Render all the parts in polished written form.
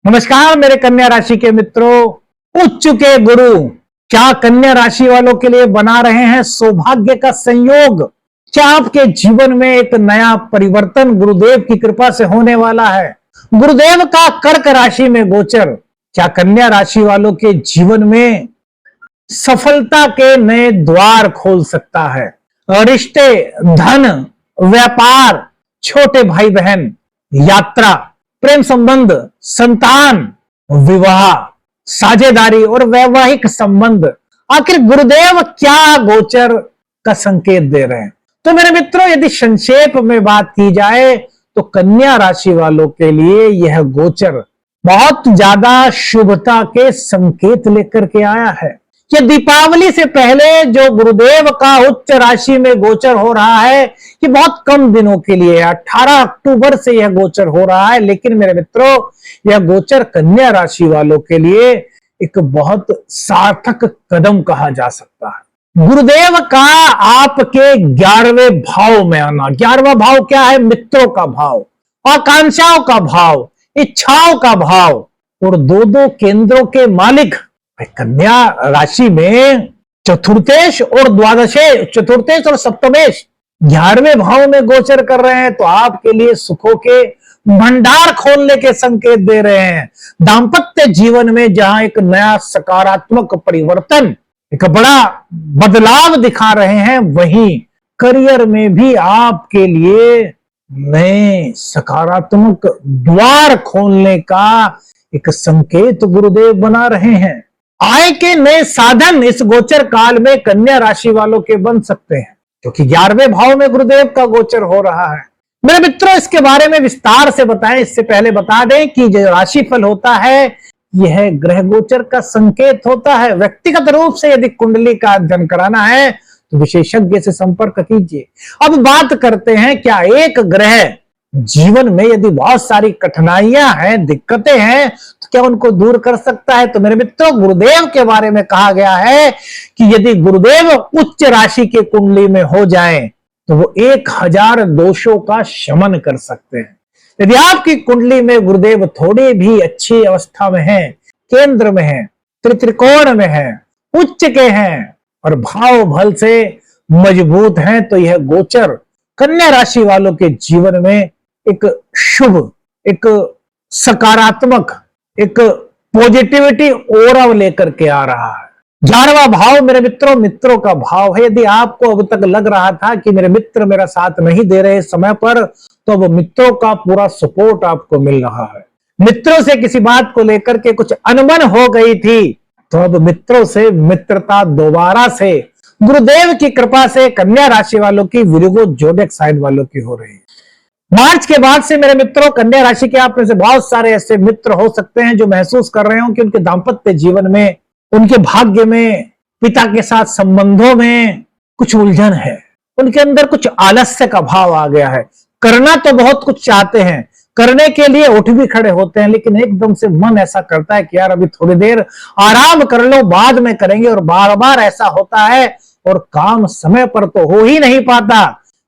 नमस्कार मेरे कन्या राशि के मित्रों। उच्च के गुरु क्या कन्या राशि वालों के लिए बना रहे हैं सौभाग्य का संयोग। क्या आपके जीवन में एक नया परिवर्तन गुरुदेव की कृपा से होने वाला है। गुरुदेव का कर्क राशि में गोचर क्या कन्या राशि वालों के जीवन में सफलता के नए द्वार खोल सकता है। रिश्ते, धन, व्यापार, छोटे भाई बहन, यात्रा, प्रेम संबंध, संतान, विवाह, साझेदारी और वैवाहिक संबंध, आखिर गुरुदेव क्या गोचर का संकेत दे रहे हैं। तो मेरे मित्रों, यदि संक्षेप में बात की जाए तो कन्या राशि वालों के लिए यह गोचर बहुत ज्यादा शुभता के संकेत लेकर के आया है। ये दीपावली से पहले जो गुरुदेव का उच्च राशि में गोचर हो रहा है कि बहुत कम दिनों के लिए 18 अक्टूबर से यह गोचर हो रहा है, लेकिन मेरे मित्रों यह गोचर कन्या राशि वालों के लिए एक बहुत सार्थक कदम कहा जा सकता है। गुरुदेव का आपके 11वें भाव में आना। 11वां भाव क्या है? मित्रों का भाव, आकांक्षाओं का भाव, इच्छाओं का भाव और दो केंद्रों के मालिक कन्या राशि में चतुर्थेश और द्वादशेश, चतुर्थेश और सप्तमेश 11वें भाव में गोचर कर रहे हैं, तो आपके लिए सुखों के भंडार खोलने के संकेत दे रहे हैं। दाम्पत्य जीवन में जहां एक नया सकारात्मक परिवर्तन, एक बड़ा बदलाव दिखा रहे हैं, वहीं करियर में भी आपके लिए नए सकारात्मक द्वार खोलने का एक संकेत गुरुदेव बना रहे हैं। आय के नए साधन इस गोचर काल में कन्या राशि वालों के बन सकते हैं, क्योंकि 11वें भाव में गुरुदेव का गोचर हो रहा है। मेरे मित्रों, इसके बारे में विस्तार से बताएं, इससे पहले बता दें कि जो राशिफल होता है यह ग्रह गोचर का संकेत होता है। व्यक्तिगत रूप से यदि कुंडली का अध्ययन कराना है तो विशेषज्ञ से संपर्क कीजिए। अब बात करते हैं, क्या एक ग्रह जीवन में यदि बहुत सारी कठिनाइयां हैं, दिक्कतें हैं, तो क्या उनको दूर कर सकता है? तो मेरे मित्रों, गुरुदेव के बारे में कहा गया है कि यदि गुरुदेव उच्च राशि के कुंडली में हो जाएं तो वो 1000 दोषों का शमन कर सकते हैं। यदि आपकी कुंडली में गुरुदेव थोड़ी भी अच्छी अवस्था में है, केंद्र में है, त्रिकोण में है, उच्च के हैं और भाव बल से मजबूत हैं, तो यह गोचर कन्या राशि वालों के जीवन में एक शुभ, एक सकारात्मक, एक पॉजिटिविटी ओरा लेकर के आ रहा है। 11वां भाव मेरे मित्रों मित्रों का भाव है। यदि आपको अब तक लग रहा था कि मेरे मित्र मेरा साथ नहीं दे रहे समय पर, तो अब मित्रों का पूरा सपोर्ट आपको मिल रहा है। मित्रों से किसी बात को लेकर के कुछ अनबन हो गई थी, तो अब मित्रों से मित्रता दोबारा से गुरुदेव की कृपा से कन्या राशि वालों की, विर्गो जोड़क साइड वालों की हो रही है। मार्च के बाद से मेरे मित्रों, कन्या राशि के आप में से बहुत सारे ऐसे मित्र हो सकते हैं जो महसूस कर रहे हो कि उनके दाम्पत्य जीवन में, उनके भाग्य में, पिता के साथ संबंधों में कुछ उलझन है। उनके अंदर कुछ आलस्य का भाव आ गया है। करना तो बहुत कुछ चाहते हैं, करने के लिए उठ भी खड़े होते हैं, लेकिन एकदम से मन ऐसा करता है कि यार अभी थोड़ी देर आराम कर लो, बाद में करेंगे, और बार बार ऐसा होता है और काम समय पर तो हो ही नहीं पाता।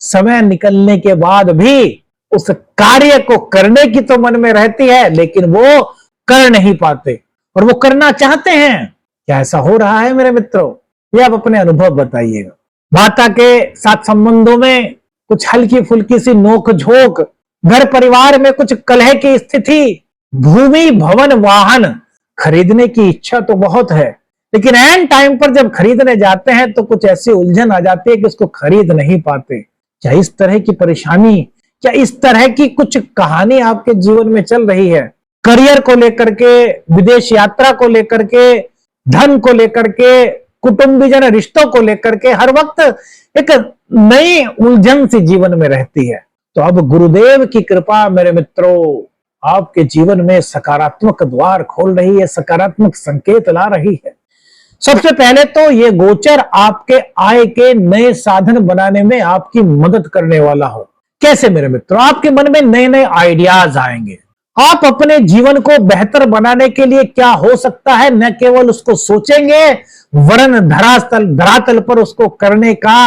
समय निकलने के बाद भी उस कार्य को करने की तो मन में रहती है, लेकिन वो कर नहीं पाते और वो करना चाहते हैं। क्या ऐसा हो रहा है मेरे मित्रों? ये आप अपने अनुभव बताइएगा। माता के साथ संबंधों में कुछ हल्की फुल्की सी नोक झोंक, घर परिवार में कुछ कलह की स्थिति, भूमि भवन वाहन खरीदने की इच्छा तो बहुत है, लेकिन एंड टाइम पर जब खरीदने जाते हैं तो कुछ ऐसी उलझन आ जाती है कि उसको खरीद नहीं पाते। क्या इस तरह की परेशानी, क्या इस तरह की कुछ कहानी आपके जीवन में चल रही है? करियर को लेकर के, विदेश यात्रा को लेकर के, धन को लेकर के, कुटुंबीजन रिश्तों को लेकर के हर वक्त एक नई उलझन सी जीवन में रहती है। तो अब गुरुदेव की कृपा मेरे मित्रों आपके जीवन में सकारात्मक द्वार खोल रही है, सकारात्मक संकेत ला रही है। सबसे पहले तो ये गोचर आपके आय के नए साधन बनाने में आपकी मदद करने वाला हो। कैसे मेरे मित्रों? आपके मन में नए नए आइडियाज आएंगे। आप अपने जीवन को बेहतर बनाने के लिए क्या हो सकता है, न केवल उसको सोचेंगे, वरन धरातल पर उसको करने का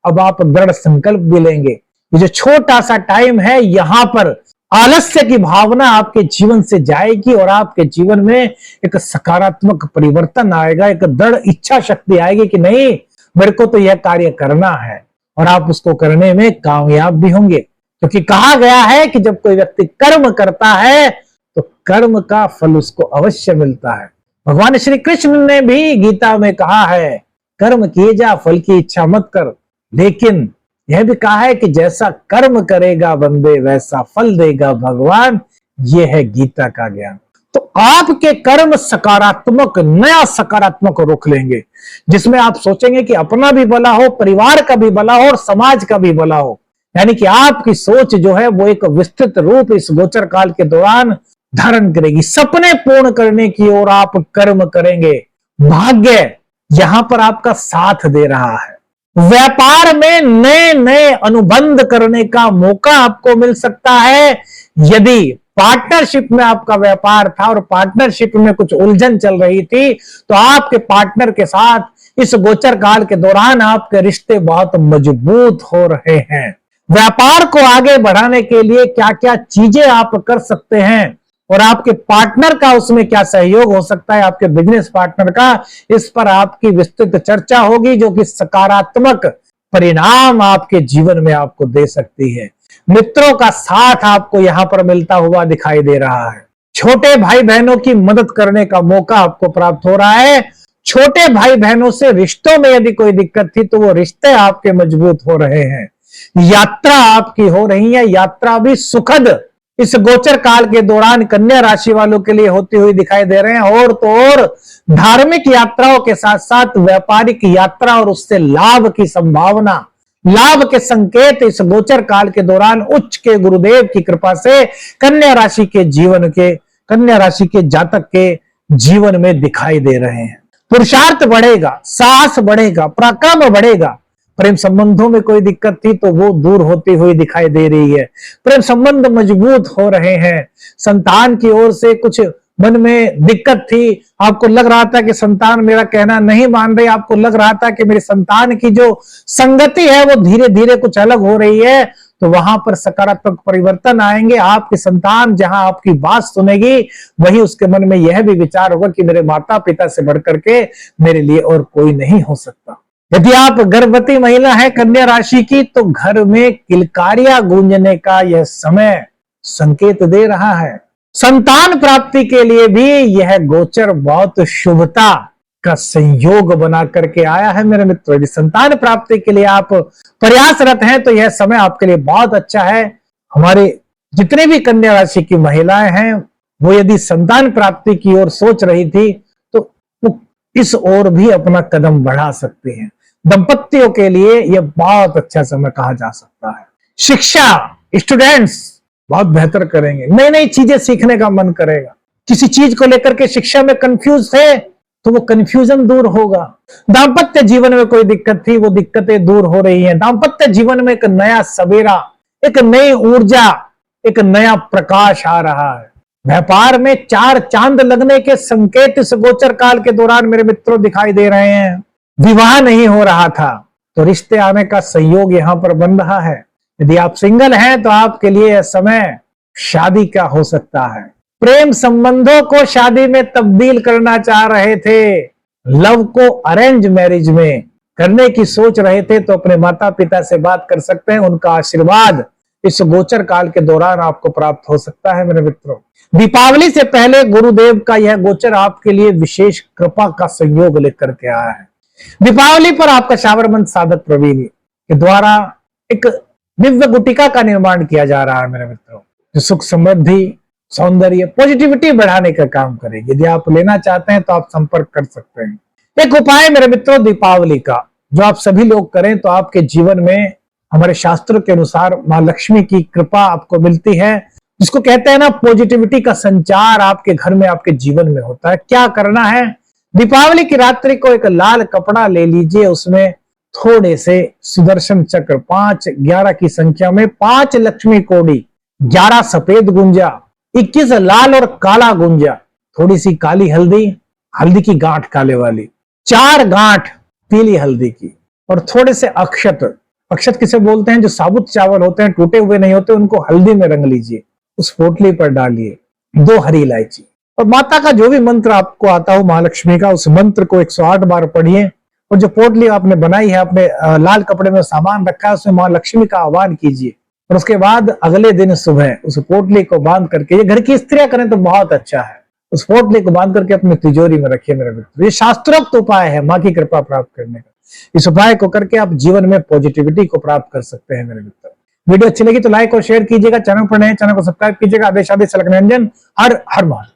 अब आप दृढ़ संकल्प भी लेंगे। ये जो छोटा सा टाइम है, यहां पर आलस्य की भावना आपके जीवन से जाएगी और आपके जीवन में एक सकारात्मक परिवर्तन आएगा, एक दृढ़ इच्छा शक्ति आएगी कि नहीं, मेरे को तो यह कार्य करना है, और आप उसको करने में कामयाब भी होंगे। क्योंकि कहा गया है कि जब कोई व्यक्ति कर्म करता है तो कर्म का फल उसको अवश्य मिलता है। भगवान श्री कृष्ण ने भी गीता में कहा है, कर्म किए जा, फल की इच्छा मत कर। लेकिन यह भी कहा है कि जैसा कर्म करेगा बंदे वैसा फल देगा भगवान। यह है गीता का ज्ञान। तो आपके कर्म सकारात्मक, नया सकारात्मक रुख लेंगे, जिसमें आप सोचेंगे कि अपना भी भला हो, परिवार का भी भला हो और समाज का भी भला हो। यानी कि आपकी सोच जो है वो एक विस्तृत रूप इस गोचर काल के दौरान धारण करेगी। सपने पूर्ण करने की ओर आप कर्म करेंगे। भाग्य यहां पर आपका साथ दे रहा है। व्यापार में नए नए अनुबंध करने का मौका आपको मिल सकता है। यदि पार्टनरशिप में आपका व्यापार था और पार्टनरशिप में कुछ उलझन चल रही थी, तो आपके पार्टनर के साथ इस गोचर काल के दौरान आपके रिश्ते बहुत मजबूत हो रहे हैं। व्यापार को आगे बढ़ाने के लिए क्या क्या चीजें आप कर सकते हैं और आपके पार्टनर का उसमें क्या सहयोग हो सकता है, आपके बिजनेस पार्टनर का, इस पर आपकी विस्तृत चर्चा होगी, जो कि सकारात्मक परिणाम आपके जीवन में आपको दे सकती है। मित्रों का साथ आपको यहां पर मिलता हुआ दिखाई दे रहा है। छोटे भाई बहनों की मदद करने का मौका आपको प्राप्त हो रहा है। छोटे भाई बहनों से रिश्तों में यदि कोई दिक्कत थी तो वो रिश्ते आपके मजबूत हो रहे हैं। यात्रा आपकी हो रही है, यात्रा भी सुखद इस गोचर काल के दौरान कन्या राशि वालों के लिए होती हुई दिखाई दे रहे हैं। और तो और धार्मिक यात्राओं के साथ साथ व्यापारिक यात्रा और उससे लाभ की संभावना, लाभ के संकेत इस गोचर काल के दौरान उच्च के गुरुदेव की कृपा से कन्या राशि के जीवन के, कन्या राशि के जातक के जीवन में दिखाई दे रहे हैं। पुरुषार्थ बढ़ेगा, साहस बढ़ेगा, पराक्रम बढ़ेगा। प्रेम संबंधों में कोई दिक्कत थी तो वो दूर होती हुई दिखाई दे रही है। प्रेम संबंध मजबूत हो रहे हैं। संतान की ओर से कुछ मन में दिक्कत थी, आपको लग रहा था कि संतान मेरा कहना नहीं मान रही, आपको लग रहा था कि मेरी संतान की जो संगति है वो धीरे धीरे कुछ अलग हो रही है, तो वहां पर सकारात्मक परिवर्तन आएंगे। आपकी संतान जहां आपकी बात सुनेगी, वही उसके मन में यह भी विचार होगा कि मेरे माता पिता से बढ़कर के मेरे लिए और कोई नहीं हो सकता। यदि आप गर्भवती महिला है कन्या राशि की, तो घर में किलकारियां गूंजने का यह समय संकेत दे रहा है। संतान प्राप्ति के लिए भी यह गोचर बहुत शुभता का संयोग बना करके आया है मेरे मित्रों। यदि संतान प्राप्ति के लिए आप प्रयासरत हैं तो यह समय आपके लिए बहुत अच्छा है। हमारे जितने भी कन्या राशि की महिलाएं हैं, वो यदि संतान प्राप्ति की ओर सोच रही थी तो इस ओर भी अपना कदम बढ़ा सकती हैं। दंपतियों के लिए यह बहुत अच्छा समय कहा जा सकता है। शिक्षा, स्टूडेंट्स बहुत बेहतर करेंगे, नई नई चीजें सीखने का मन करेगा। किसी चीज को लेकर के शिक्षा में कंफ्यूज थे तो वो कंफ्यूजन दूर होगा। दाम्पत्य जीवन में कोई दिक्कत थी, वो दिक्कतें दूर हो रही हैं। दाम्पत्य जीवन में एक नया सवेरा, एक नई ऊर्जा, एक नया प्रकाश आ रहा है। व्यापार में चार चांद लगने के संकेत इस गोचर काल के दौरान मेरे मित्रों दिखाई दे रहे हैं। विवाह नहीं हो रहा था तो रिश्ते आने का संयोग यहां पर बन रहा है। यदि आप सिंगल हैं तो आपके लिए यह समय शादी का हो सकता है। प्रेम संबंधों को शादी में तब्दील करना चाह रहे थे, लव को अरेंज मैरिज में करने की सोच रहे थे, तो अपने माता पिता से बात कर सकते हैं। उनका आशीर्वाद इस गोचर काल के दौरान आपको प्राप्त हो सकता है मेरे मित्रों। दीपावली से पहले गुरुदेव का यह गोचर आपके लिए विशेष कृपा का संयोग लेकर के आया है। दीपावली पर आपका शाबरमंत साधक प्रवीण के द्वारा एक दिव्य गुटिका का निर्माण किया जा रहा है मेरे मित्रों, जो सुख समृद्धि, सौंदर्य, पॉजिटिविटी बढ़ाने का काम करेगी। यदि आप लेना चाहते हैं तो आप संपर्क कर सकते हैं। एक उपाय मेरे मित्रों दीपावली का जो आप सभी लोग करें तो आपके जीवन में हमारे शास्त्रों के अनुसार मां लक्ष्मी की कृपा आपको मिलती है, जिसको कहते हैं ना पॉजिटिविटी का संचार आपके घर में, आपके जीवन में होता है। क्या करना है, दीपावली की रात्रि को एक लाल कपड़ा ले लीजिए, उसमें थोड़े से सुदर्शन चक्र 5, 11 की संख्या में 5 लक्ष्मी कोड़ी, 11 सफेद गुंजा, 21 लाल और काला गुंजा, थोड़ी सी काली हल्दी, हल्दी की गांठ काले वाली, 4 गांठ पीली हल्दी की, और थोड़े से अक्षत। अक्षत किसे बोलते हैं, जो साबुत चावल होते हैं, टूटे हुए नहीं होते, उनको हल्दी में रंग लीजिए उस पोटली पर डालिए 2 हरी इलायची और माता का जो भी मंत्र आपको आता हो महालक्ष्मी का, उस मंत्र को 108 बार पढ़िए। और जो पोटली आपने बनाई है, अपने लाल कपड़े में सामान रखा है, उसमें मां लक्ष्मी का आह्वान कीजिए और उसके बाद अगले दिन सुबह उस पोटली को बांध करके, ये घर की स्त्रियां करें तो बहुत अच्छा है, उस पोटली को बांध करके अपनी तिजोरी में रखिए मेरे मित्र। ये शास्त्रोक्त उपाय है मां की कृपा प्राप्त करने का। इस उपाय को करके आप जीवन में पॉजिटिविटी को प्राप्त कर सकते हैं मेरे मित्र। वीडियो अच्छी लगी तो लाइक और शेयर कीजिएगा। चैनल पर नए, चैनल को सब्सक्राइब कीजिएगा। आदेश आदेश अलग निरंजन। हर हर महादेव।